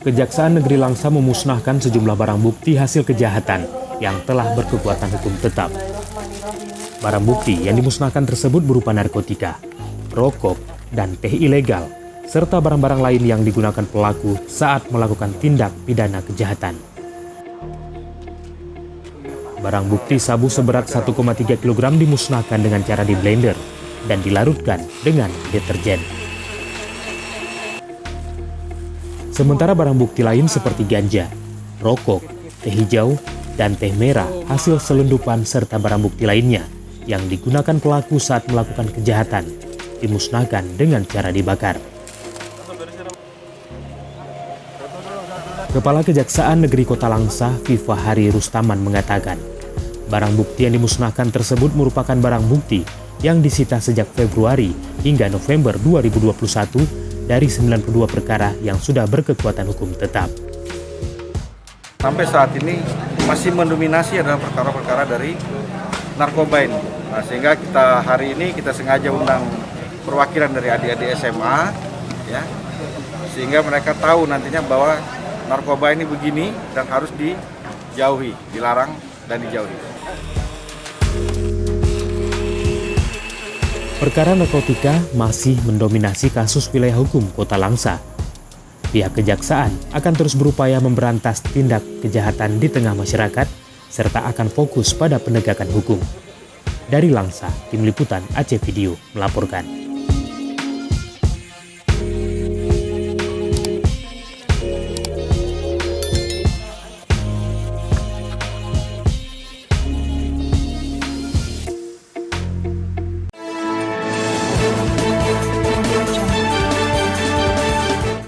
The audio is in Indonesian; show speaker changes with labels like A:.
A: Kejaksaan Negeri Langsa memusnahkan sejumlah barang bukti hasil kejahatan yang telah berkekuatan hukum tetap. Barang bukti yang dimusnahkan tersebut berupa narkotika, rokok, dan teh ilegal, serta barang-barang lain yang digunakan pelaku saat melakukan tindak pidana kejahatan. Barang bukti sabu seberat 1,3 kg dimusnahkan dengan cara di-blender dan dilarutkan dengan deterjen. Sementara barang bukti lain seperti ganja, rokok, teh hijau, dan teh merah hasil selundupan serta barang bukti lainnya yang digunakan pelaku saat melakukan kejahatan dimusnahkan dengan cara dibakar. Kepala Kejaksaan Negeri Kota Langsa, Viva Hari Rustaman mengatakan, barang bukti yang dimusnahkan tersebut merupakan barang bukti yang disita sejak Februari hingga November 2021 dari 92 perkara yang sudah berkekuatan hukum tetap.
B: Sampai saat ini masih mendominasi adalah perkara-perkara dari narkoba ini. Nah, sehingga hari ini kita sengaja undang perwakilan dari adik-adik SMA, ya, sehingga mereka tahu nantinya bahwa narkoba ini begini dan harus dijauhi, dilarang dan dijauhi.
A: Perkara narkotika masih mendominasi kasus wilayah hukum Kota Langsa. Pihak kejaksaan akan terus berupaya memberantas tindak kejahatan di tengah masyarakat serta akan fokus pada penegakan hukum. Dari Langsa, Tim Liputan Aceh Video melaporkan.